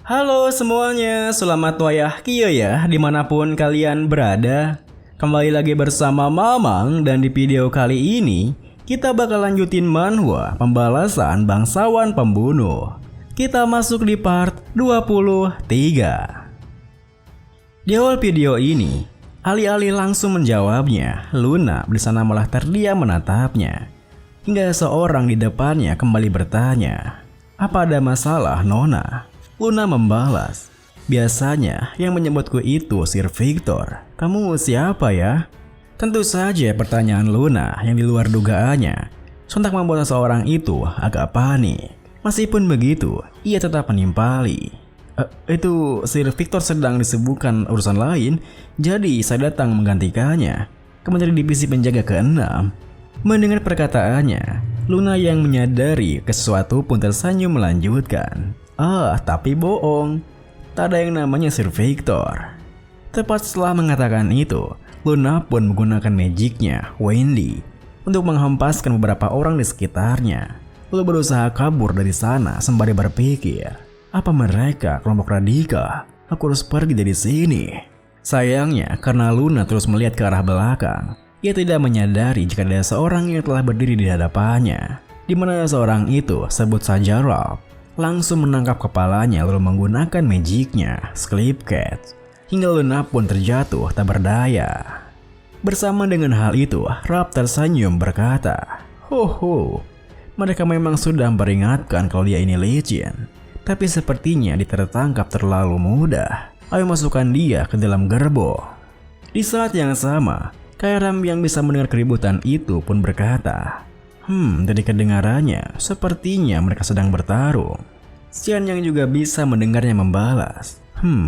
Halo semuanya, selamat wayah Kio ya, dimanapun kalian berada. Kembali lagi bersama Mamang, dan di video kali ini kita bakal lanjutin manhwa pembalasan bangsawan pembunuh. Kita masuk di part 23. Di awal video ini, alih-alih langsung menjawabnya, Luna di sana malah terdiam menatapnya. Hingga seorang di depannya kembali bertanya, "Apa ada masalah, Nona?" Luna membalas, "Biasanya yang menyebutku itu Sir Victor. Kamu siapa ya?" Tentu saja pertanyaan Luna yang di luar dugaannya sontak membuat seseorang itu agak panik. Meskipun begitu, ia tetap menimpali. Itu Sir Victor sedang disibukkan urusan lain, jadi saya datang menggantikannya. Kementerian Divisi Penjaga ke-6. Mendengar perkataannya, Luna yang menyadari sesuatu pun tersenyum melanjutkan. Tapi bohong. Tak ada yang namanya Sir Victor. Tepat setelah mengatakan itu, Luna pun menggunakan magicnya, Wendy, untuk menghempaskan beberapa orang di sekitarnya. Lalu berusaha kabur dari sana sembari berpikir, apa mereka kelompok radikal? Aku harus pergi dari sini. Sayangnya, karena Luna terus melihat ke arah belakang, ia tidak menyadari jika ada seorang yang telah berdiri di hadapannya, di mana seorang itu, sebut saja Rob, langsung menangkap kepalanya lalu menggunakan magicnya, Sleep Cat, hingga Luna pun terjatuh tak berdaya. Bersama dengan hal itu, Rob tersenyum berkata, "Ho, mereka memang sudah memperingatkan kalau dia ini licin, tapi sepertinya dia tertangkap terlalu mudah. Ayo masukkan dia ke dalam gerbong." Di saat yang sama, Kairam yang bisa mendengar keributan itu pun berkata, dari kedengarannya, sepertinya mereka sedang bertarung. Xian yang juga bisa mendengarnya membalas,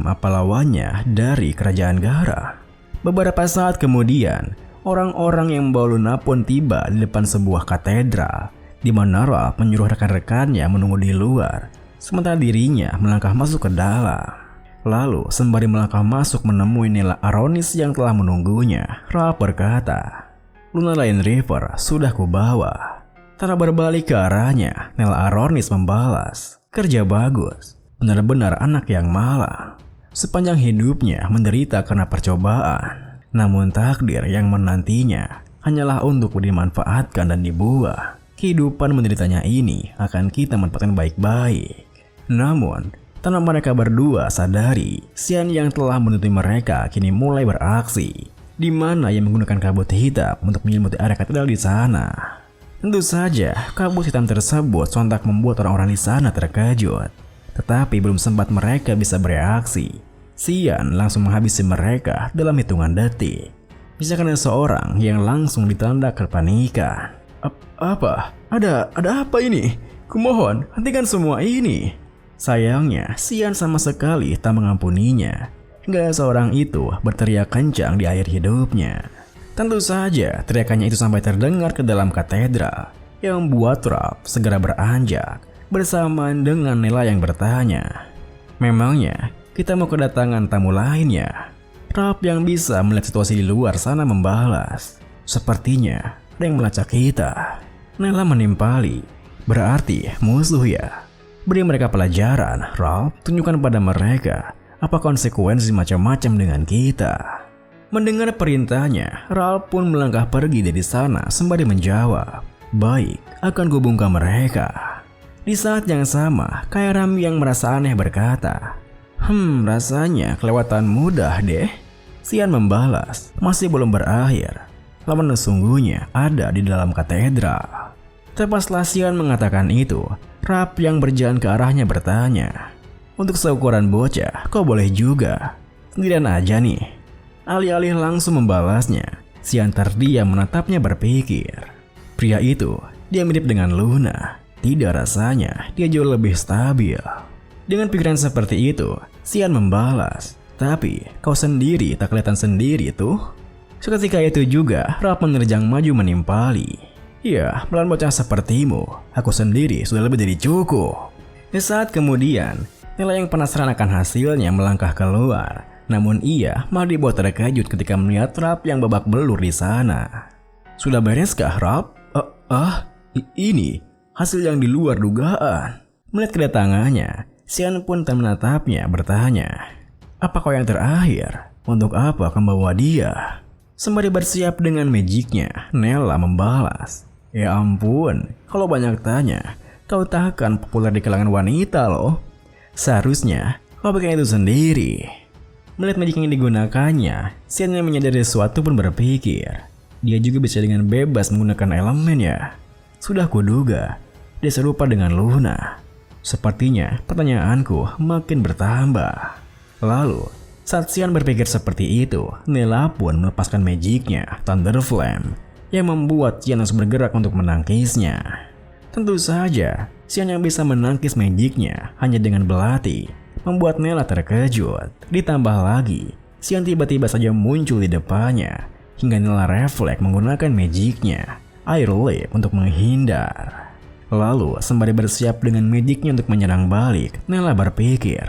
apa lawannya dari kerajaan Gara? Beberapa saat kemudian, orang-orang yang membawa Luna pun tiba di depan sebuah katedral, di mana Ralph menyuruh rekan-rekannya menunggu di luar, sementara dirinya melangkah masuk ke dalam. Lalu, sembari melangkah masuk menemui Nella Aronis yang telah menunggunya, Ralph berkata, "Luna Lion River sudah kubawa." Tanpa berbalik ke arahnya, Nella Aronis membalas, "Kerja bagus, benar-benar anak yang malang. Sepanjang hidupnya menderita karena percobaan, namun takdir yang menantinya hanyalah untuk dimanfaatkan dan dibuang. Kehidupan menderitanya ini akan kita manfaatkan baik-baik." Namun, tanpa mereka berdua sadari, Xian yang telah menutupi mereka kini mulai beraksi, di mana ia menggunakan kabut hitam untuk menyelimuti area katedral di sana. Tentu saja, kabut hitam tersebut sontak membuat orang-orang di sana terkejut. Tetapi belum sempat mereka bisa bereaksi, Xian langsung menghabisi mereka dalam hitungan detik. Misalkan ada seorang yang langsung ditanda kepanikan. Apa? Ada apa ini? Kumohon, hentikan semua ini." Sayangnya, Xian sama sekali tak mengampuninya, hingga seorang itu berteriak kencang di akhir hidupnya. Tentu saja, teriakannya itu sampai terdengar ke dalam katedral, yang membuat Rob segera beranjak, bersamaan dengan Nella yang bertanya, "Memangnya kita mau kedatangan tamu lainnya?" Rob yang bisa melihat situasi di luar sana membalas, "Sepertinya ada yang melacak kita." Nella menimpali, "Berarti musuh ya? Beri mereka pelajaran, Rob. Tunjukkan pada mereka apa konsekuensi macam-macam dengan kita." Mendengar perintahnya, Ralph pun melangkah pergi dari sana sembari menjawab, "Baik, akan kubungkam mereka." Di saat yang sama, Kairam yang merasa aneh berkata, Rasanya kelewatan mudah deh." Xian membalas, "Masih belum berakhir. Lawan sesungguhnya ada di dalam katedral." Tepat setelah Xian mengatakan itu, Ralph yang berjalan ke arahnya bertanya, "Untuk seukuran bocah, kau boleh juga. Sendirian aja nih." Alih-alih langsung membalasnya, Xian terdiam menatapnya berpikir, pria itu, dia mirip dengan Luna. Tidak, rasanya dia jauh lebih stabil. Dengan pikiran seperti itu, Xian membalas, "Tapi kau sendiri tak kelihatan sendiri tuh." Seketika itu juga, Ralph menerjang maju menimpali. "Ya, melawan bocah sepertimu, aku sendiri sudah lebih dari cukup." Di saat kemudian, Nella yang penasaran akan hasilnya melangkah keluar. Namun ia malah dibuat terkejut ketika melihat Ralph yang babak belur di sana. "Sudah bereskah, Ralph?" Ini hasil yang di luar dugaan." Melihat kedatangannya, Xian pun tak menatapnya bertanya, "Apa kau yang terakhir? Untuk apa kau membawa dia?" Sembari bersiap dengan magicnya, Nella membalas, "Ya ampun, kalau banyak tanya, kau takkan populer di kalangan wanita loh. Seharusnya kau bikin itu sendiri." Melihat magic yang digunakannya, Xian yang menyadari sesuatu pun berpikir, dia juga bisa dengan bebas menggunakan elemennya. Sudah kuduga, dia serupa dengan Luna. Sepertinya pertanyaanku makin bertambah. Lalu, saat Xian berpikir seperti itu, Nella pun melepaskan magicnya, Thunder Flame, yang membuat Xian harus bergerak untuk menangkisnya. Tentu saja, Xian yang bisa menangkis magicnya hanya dengan belati, membuat Nella terkejut. Ditambah lagi, Xian tiba-tiba saja muncul di depannya, hingga Nella refleks menggunakan magicnya, Air Leap, untuk menghindar. Lalu, sembari bersiap dengan magicnya untuk menyerang balik, Nella berpikir,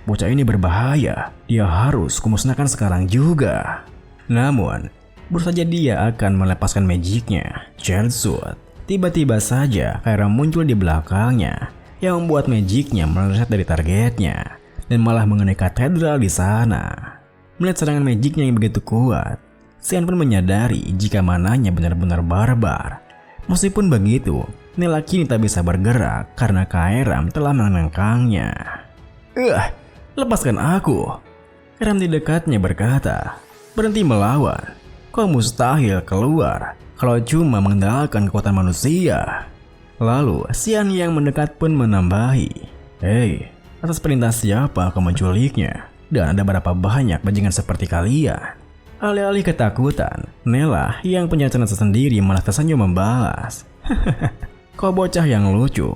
bocah ini berbahaya, dia harus kumusnahkan sekarang juga. Namun, baru saja dia akan melepaskan magicnya, Charge Suit, tiba-tiba saja Kyra muncul di belakangnya, yang membuat magicnya meleset dari targetnya, dan malah mengenai katedral di sana. Melihat serangan magicnya yang begitu kuat, Xian pun menyadari jika mananya benar-benar barbar. Meskipun begitu, Nella kini tak bisa bergerak karena Kairam telah menangkangnya. Lepaskan aku." Kairam di dekatnya berkata, "Berhenti melawan. Kau mustahil keluar kalau cuma mengandalkan kekuatan manusia." Lalu Xian yang mendekat pun menambahi, "Hei, atas perintah siapa kau menculiknya? Dan ada berapa banyak bajingan seperti kalian?" Alih-alih ketakutan, Nella yang punya rencana tersendiri malah tersenyum membalas, "Kau bocah yang lucu.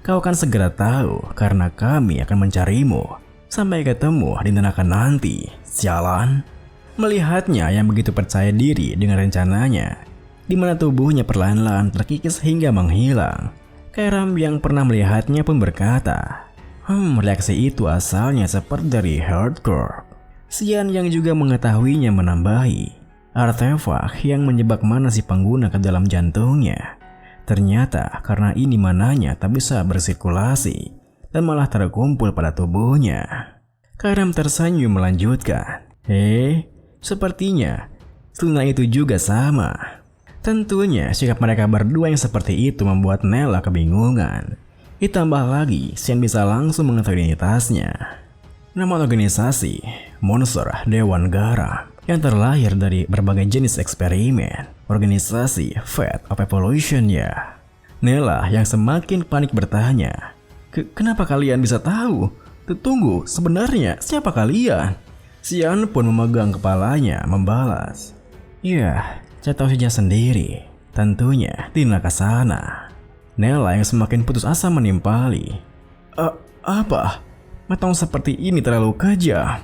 Kau akan segera tahu karena kami akan mencarimu. Sampai ketemu di neraka nanti, sialan." Melihatnya yang begitu percaya diri dengan rencananya, di mana tubuhnya perlahan-lahan terkikis hingga menghilang, Kairam yang pernah melihatnya pun berkata, reaksi itu asalnya seperti dari Hardcore." Xian yang juga mengetahuinya menambahi, artefak yang menjebak mana si pengguna ke dalam jantungnya. Ternyata karena ini mananya tak bisa bersirkulasi dan malah terkumpul pada tubuhnya. Kairam tersenyum melanjutkan, sepertinya Luna itu juga sama." Tentunya sikap mereka berdua yang seperti itu membuat Nella kebingungan. Ditambah lagi, Xian bisa langsung mengetahui identitasnya. Nama organisasi, Monster Dewan Garam, yang terlahir dari berbagai jenis eksperimen, organisasi Fate of Evolution ya. Nella yang semakin panik bertanya, Kenapa kalian bisa tahu? Tunggu, sebenarnya siapa kalian?" Xian pun memegang kepalanya membalas, "Ya, saya tahu saja sendiri. Tentunya di neraka sana." Nella yang semakin putus asa menimpali, Apa? Matang seperti ini terlalu kejam."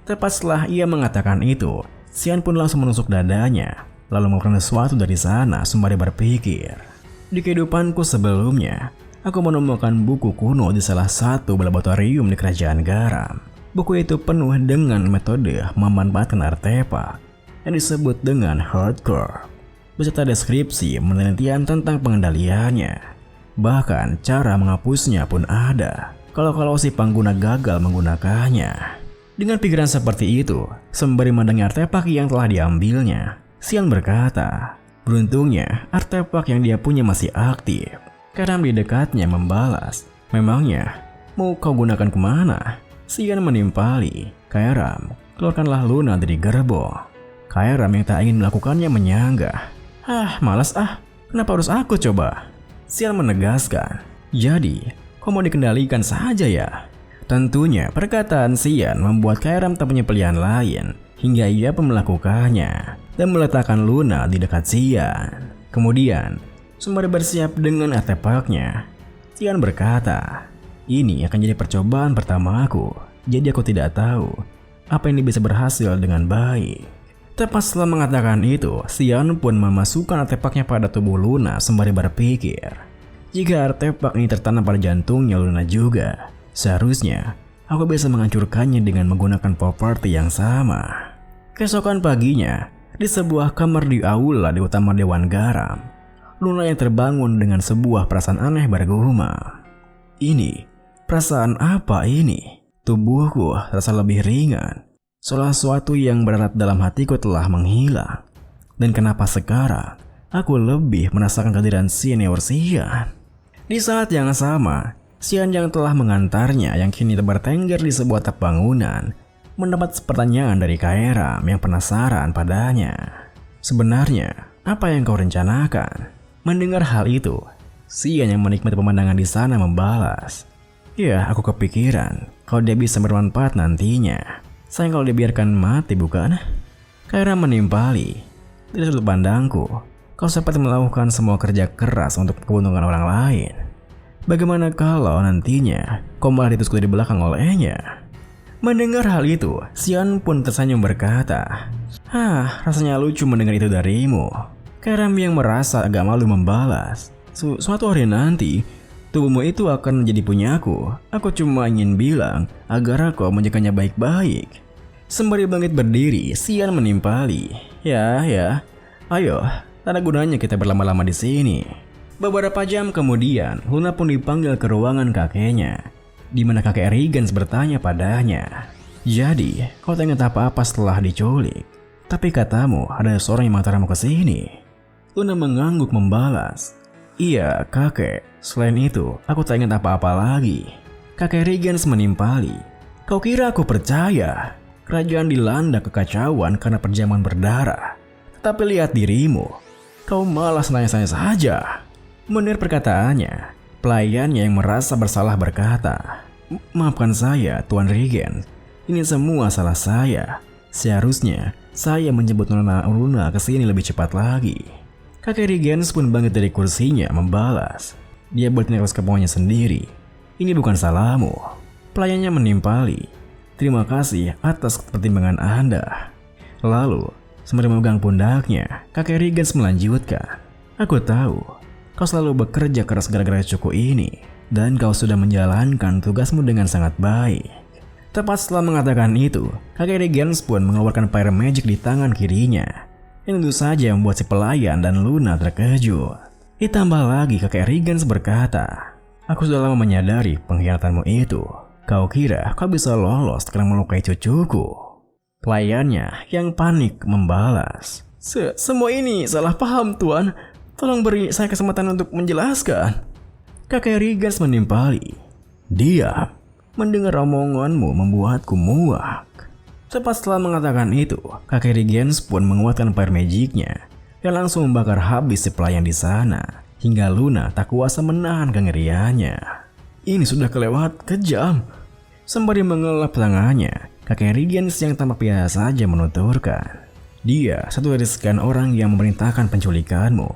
Tepat setelah ia mengatakan itu, Xian pun langsung menusuk dadanya, lalu melakukan sesuatu dari sana sembari berpikir, "Di kehidupanku sebelumnya, aku menemukan buku kuno di salah satu laboratorium di Kerajaan Garam. Buku itu penuh dengan metode memanfaatkan artefak yang disebut dengan Hardcore, beserta deskripsi penelitian tentang pengendaliannya. Bahkan cara menghapusnya pun ada kalau si pengguna gagal menggunakannya." Dengan pikiran seperti itu, sembari memandangi artefak yang telah diambilnya, Xian berkata, beruntungnya artefak yang dia punya masih aktif. Kairam di dekatnya membalas, "Memangnya mau kau gunakan kemana?" Xian menimpali, "Kairam, keluarkanlah Luna dari gerbong." Kairam yang tak ingin melakukannya menyanggah, malas kenapa harus aku coba?" Xian menegaskan, "Jadi, kau mau dikendalikan saja ya?" Tentunya perkataan Xian membuat Kairam tak punya pilihan lain, hingga ia pun melakukannya dan meletakkan Luna di dekat Xian. Kemudian, sembari bersiap dengan artefaknya, Xian berkata, "Ini akan jadi percobaan pertamaku, jadi aku tidak tahu apa ini bisa berhasil dengan baik." Tepat setelah mengatakan itu, Xian pun memasukkan artefaknya pada tubuh Luna sembari berpikir, jika artefak ini tertanam pada jantungnya Luna juga, seharusnya aku bisa menghancurkannya dengan menggunakan properti yang sama. Keesokan paginya, di sebuah kamar di aula di utama Dewan Garam, Luna yang terbangun dengan sebuah perasaan aneh bergumam, "Ini Perasaan apa ini? Tubuhku terasa lebih ringan. Seolah sesuatu yang berat dalam hatiku telah menghilang. Dan kenapa sekarang aku lebih merasakan kehadiran senior Xian? Di saat yang sama, Xian yang telah mengantarnya yang kini bertengger di sebuah atap bangunan mendapat pertanyaan dari Kaeram yang penasaran padanya. Sebenarnya, apa yang kau rencanakan? Mendengar hal itu, Xian yang menikmati pemandangan di sana membalas. Ya, aku kepikiran kalau dia bisa bermanfaat nantinya. Sayang kalau dibiarkan mati, bukan? Kaeram menimpali. Dari sudut pandangku, kau seperti melakukan semua kerja keras untuk keuntungan orang lain. Bagaimana kalau nantinya kau malah ditusuk dari belakang olehnya? Mendengar hal itu, Xian pun tersenyum berkata, rasanya lucu mendengar itu darimu. Kaeram yang merasa agak malu membalas, suatu hari nanti, tubuhmu itu akan menjadi punyaku. Aku cuma ingin bilang agar kau menjaganya baik-baik. Sembari bangkit berdiri, Xian menimpali. Ya, ayo, tak ada gunanya kita berlama-lama di sini. Beberapa jam kemudian, Luna pun dipanggil ke ruangan kakeknya, di mana kakek Rigens bertanya padanya. Jadi, kau tak ingat apa-apa setelah diculik? Tapi katamu ada seorang yang mengantarmu ke sini. Luna mengangguk membalas. Iya, kakek. Selain itu, aku tak ingat apa-apa lagi. Kakek Rigens menimpali. Kau kira aku percaya? Kerajaan dilanda kekacauan karena perjamuan berdarah. Tetapi lihat dirimu. Kau malah senang-senang saja. Mendengar perkataannya, pelayannya yang merasa bersalah berkata, maafkan saya, Tuan Rigens. Ini semua salah saya. Seharusnya saya menjemput Nona Luna ke sini lebih cepat lagi. Kakek Rigens pun bangkit dari kursinya membalas. Dia bertindak ke maunya sendiri. Ini bukan salahmu. Pelayannya menimpali. Terima kasih atas pertimbangan Anda. Lalu, sembari memegang pundaknya, kakek Rigens melanjutkan. Aku tahu, kau selalu bekerja keras gara-gara cucu ini. Dan kau sudah menjalankan tugasmu dengan sangat baik. Tepat setelah mengatakan itu, kakek Rigens pun mengeluarkan Fire Magic di tangan kirinya. Yang tentu saja membuat si pelayan dan Luna terkejut. Ditambah lagi kakek Rigens berkata, aku sudah lama menyadari pengkhianatanmu itu. Kau kira kau bisa lolos karena melukai cucuku? Pelayannya yang panik membalas, semua ini salah paham, Tuan. Tolong beri saya kesempatan untuk menjelaskan. Kakek Rigens menimpali. Diam. Mendengar omonganmu membuatku muak. Tepat setelah mengatakan itu, kakek Rigens pun menguatkan Fire Magic-nya yang langsung membakar habis si pelayan di sana, hingga Luna tak kuasa menahan kengeriannya. Ini sudah kelewat kejam. Sembari mengelap tangannya, kakek Rigens yang tampak biasa saja menuturkan, dia satu dari sekian orang yang memerintahkan penculikanmu.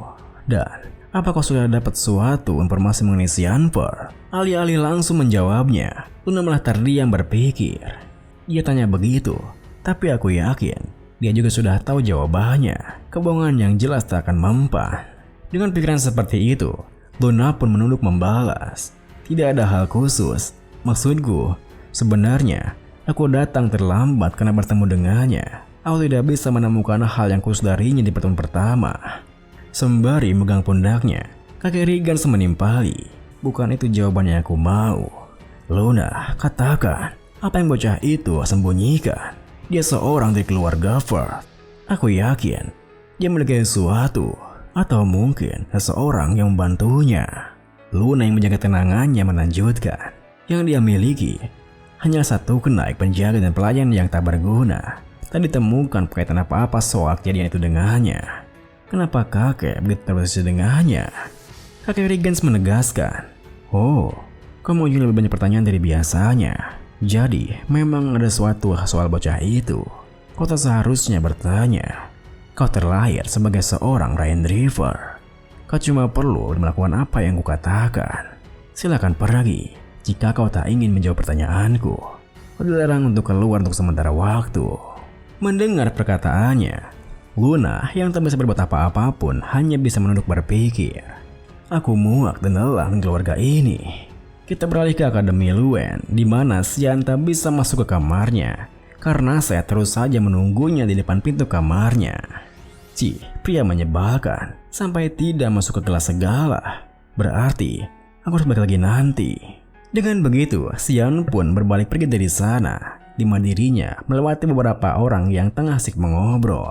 Dan apa kau sudah dapat suatu informasi mengenai Xianfeng? Alih-alih langsung menjawabnya, Luna malah terdiam berpikir. Dia tanya begitu, tapi aku yakin dia juga sudah tahu jawabannya. Kebohongan yang jelas tak akan mempan. Dengan pikiran seperti itu, Luna pun menunduk membalas. Tidak ada hal khusus. Maksudku, sebenarnya aku datang terlambat karena bertemu dengannya. Aku tidak bisa menemukan hal yang khusus darinya di pertemuan pertama. Sembari megang pundaknya, kakek Rigens menimpali. Bukan itu jawaban yang aku mau. Luna, katakan, apa yang bocah itu sembunyikan? Dia seorang dari keluarga Firth. Aku yakin dia memiliki sesuatu, atau mungkin seseorang yang membantunya. Luna yang menjaga tenangannya melanjutkan. Yang dia miliki hanya satu kenaik penjaga dan pelayan yang tak berguna. Tak ditemukan kaitan apa-apa soal kejadian itu dengannya. Kenapa kakek begitu terobsesi dengannya? Kakek Rigens menegaskan, oh, kamu juga lebih banyak pertanyaan dari biasanya. Jadi, memang ada sesuatu soal bocah itu. Kau tak seharusnya bertanya. Kau terlahir sebagai seorang Rain Driver. Kau cuma perlu melakukan apa yang kukatakan. Silakan pergi jika kau tak ingin menjawab pertanyaanku. Kau dilarang untuk keluar untuk sementara waktu. Mendengar perkataannya, Luna yang tak bisa berbuat apa-apapun hanya bisa menunduk berpikir. Aku muak dan lelah dengan keluarga ini. Kita beralih ke Akademi Luen, di mana Xian tak bisa masuk ke kamarnya karena saya terus saja menunggunya di depan pintu kamarnya. Pria menyebalkan, sampai tidak masuk ke kelas segala. Berarti aku harus balik lagi nanti. Dengan begitu, Xian pun berbalik pergi dari sana, di mana dirinya melewati beberapa orang yang tengah asik mengobrol.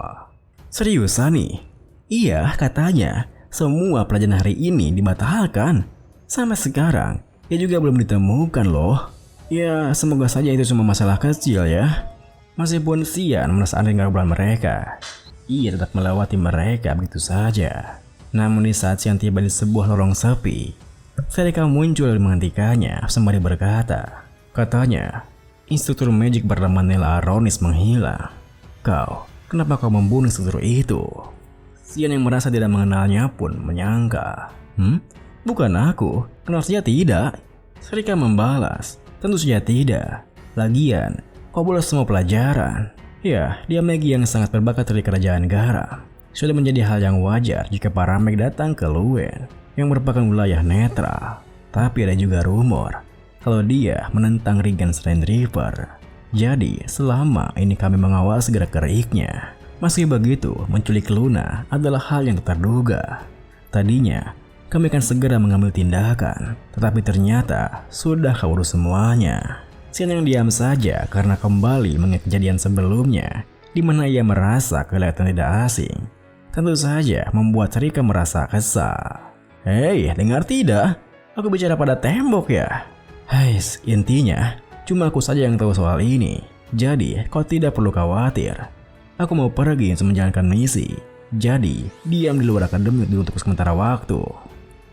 Seriusan nih? Iya, katanya semua pelajaran hari ini dibatalkan. Sampai sekarang, dia juga belum ditemukan loh. Ya, semoga saja itu cuma masalah kecil ya. Meskipun Xian merasa aneh dengan obrolan mereka, ia tetap melewati mereka begitu saja. Namun di saat Xian tiba di sebuah lorong sepi, Serika muncul dan menghentikannya sembari berkata, katanya, instruktur magic bernama Nella Aronis menghilang. Kenapa kau membunuh instruktur itu? Xian yang merasa tidak mengenalnya pun menyangka. Bukan aku, kenal saja tidak. Serika membalas, tentu saja tidak. Lagian, kau bolos semua pelajaran. Ya, dia magi yang sangat berbakat dari kerajaan garam. Sudah menjadi hal yang wajar jika para mag datang ke Luen yang merupakan wilayah netral. Tapi ada juga rumor kalau dia menentang Regan River. Jadi selama ini kami mengawasi gerak-geriknya. Meski begitu, menculik Luna adalah hal yang tak terduga. Tadinya kami akan segera mengambil tindakan, tetapi ternyata sudah kabur semuanya. Xian yang diam saja karena kembali mengingat kejadian sebelumnya, di mana ia merasa kelihatan tidak asing. Tentu saja membuat Serika merasa kesal. Hei, dengar tidak? Aku bicara pada tembok ya? Intinya, cuma aku saja yang tahu soal ini. Jadi, kau tidak perlu khawatir. Aku mau pergi untuk menjalankan misi. Jadi, diam di luar akademi untuk sementara waktu.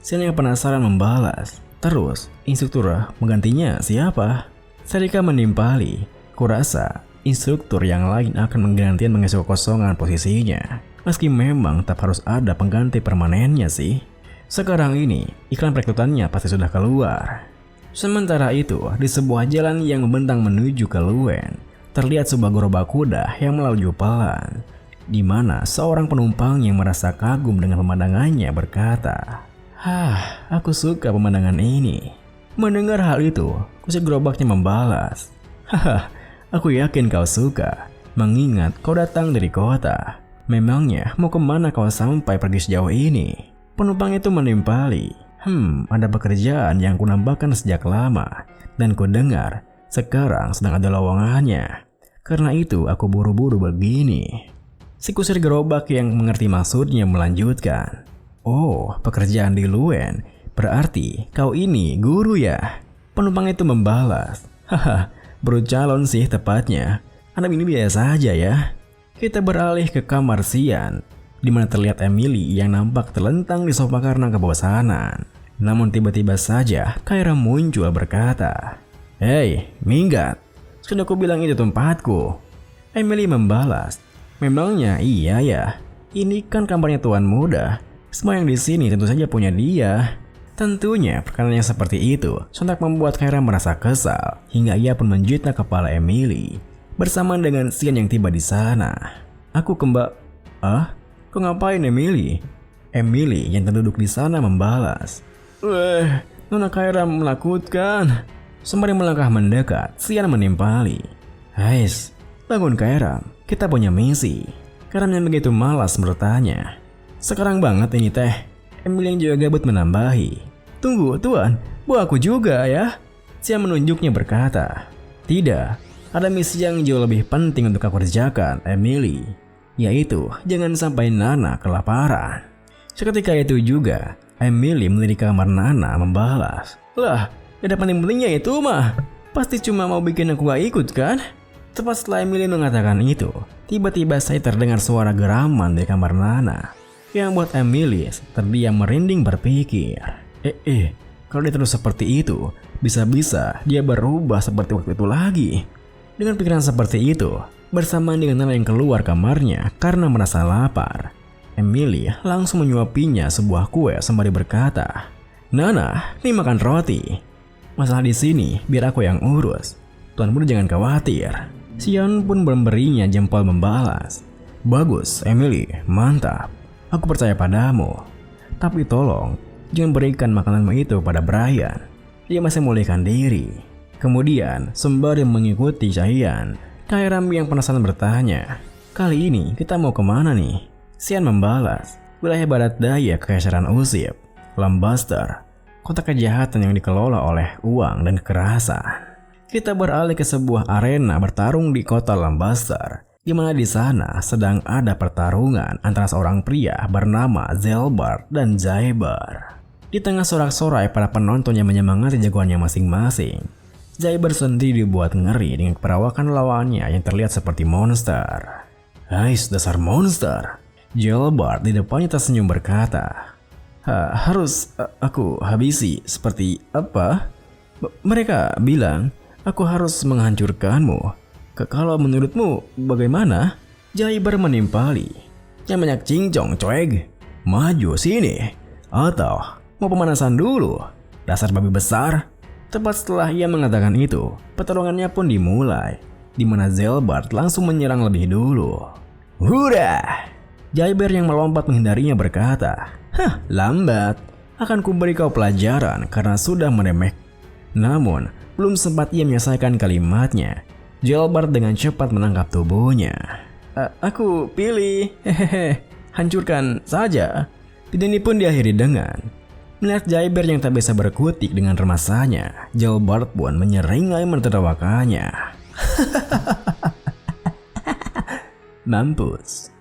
Xian yang penasaran membalas. Terus, instruktur menggantinya siapa? Serika menimpali. Kurasa, instruktur yang lain akan menggantikan mengisi kekosongan posisinya. Meski memang tak harus ada pengganti permanennya sih. Sekarang ini, iklan perekrutannya pasti sudah keluar. Sementara itu, di sebuah jalan yang membentang menuju ke Luen, terlihat sebuah gerobak kuda yang melaju pelan, di mana seorang penumpang yang merasa kagum dengan pemandangannya berkata, aku suka pemandangan ini. Mendengar hal itu, kusir gerobaknya membalas, aku yakin kau suka, mengingat kau datang dari kota. Memangnya mau kemana kau sampai pergi sejauh ini? Penumpang itu menimpali. Ada pekerjaan yang kunambahkan sejak lama, dan kudengar sekarang sedang ada lowongannya. Karena itu aku buru-buru begini. Si kusir gerobak yang mengerti maksudnya melanjutkan. Oh, pekerjaan di Luen, berarti kau ini guru ya? Penumpang itu membalas. Baru calon sih tepatnya. Anak ini biasa aja ya. Kita beralih ke kamar Xian, di mana terlihat Emily yang nampak terlentang di sofa karena kebosanan. Namun tiba-tiba saja Kyra muncul berkata, "Hei, minggat. Sudah aku bilang itu tempatku." Emily membalas, "Memangnya iya ya? Ini kan kamarnya tuan muda. Semua yang di sini tentu saja punya dia." Tentunya perkataan yang seperti itu sontak membuat Kyra merasa kesal hingga ia pun menjutnya kepala Emily bersamaan dengan Xian yang tiba di sana. Kau ngapain Emily?" Emily yang terduduk di sana membalas, Nona Kyra menakutkan." Sembari melangkah mendekat, Xian menimpali. Bangun Kyra, kita punya misi." Karena yang begitu malas bertanya. "Sekarang banget ini teh." Emily yang juga gabut menambahi, "Tunggu tuan, bawa aku juga ya." Xian menunjuknya berkata, "Tidak, ada misi yang jauh lebih penting untuk aku kerjakan Emily, yaitu jangan sampai Nana kelaparan." Seketika itu juga Emily melirik kamar Nana membalas, "Lah, gak ada penting-pentingnya itu mah. Pasti cuma mau bikin aku gak ikut kan?" Tepat setelah Emily mengatakan itu, tiba-tiba saya terdengar suara geraman dari kamar Nana yang buat Emily terdiam merinding berpikir, kalau dia terus seperti itu, bisa-bisa dia berubah seperti waktu itu lagi. Dengan pikiran seperti itu, bersamaan dengan Nana yang keluar kamarnya karena merasa lapar, Emily langsung menyuapinya sebuah kue sembari berkata, "Nana, ini makan roti. Masalah di sini biar aku yang urus. Tuan muda jangan khawatir." Xian pun memberinya jempol membalas, "Bagus Emily, mantap. Aku percaya padamu. Tapi tolong jangan berikan makananmu itu pada Brian. Dia masih memulihkan diri." Kemudian sembari mengikuti Xian, Kyra yang penasaran bertanya, "Kali ini kita mau kemana nih?" Xian membalas, "Wilayah barat daya Kekaisaran Usip, Lambaster. kota kejahatan yang dikelola oleh uang dan kekerasan. Kita beralih ke sebuah arena bertarung di kota Lambastar, di mana di sana sedang ada pertarungan antara seorang pria bernama Zelbart dan Jaiber. Di tengah sorak-sorai para penonton yang menyemangati jagoannya masing-masing, Jaiber sendiri dibuat ngeri dengan perawakan lawannya yang terlihat seperti monster. "Hais, dasar monster!" Zelbart di depannya tersenyum berkata, Harus aku habisi seperti apa? Mereka bilang aku harus menghancurkanmu. Kalau menurutmu bagaimana?" Jaiber menimpali. "Yang banyak cincong, coeg. Maju sini. Atau mau pemanasan dulu? Dasar babi besar." Tepat setelah ia mengatakan itu, pertarungannya pun dimulai, di mana Zelbart langsung menyerang lebih dulu. "Hurrah!" Jaiber yang melompat menghindarinya berkata, "Lambat. Akan kuberi kau pelajaran karena sudah meremeh." Namun, belum sempat ia menyelesaikan kalimatnya, Zelbart dengan cepat menangkap tubuhnya. Aku pilih, hancurkan saja." Video ini pun diakhiri dengan melihat Jaiber yang tak bisa berkutik dengan remasanya, Zelbart pun menyeringai menertawakannya. Mampus.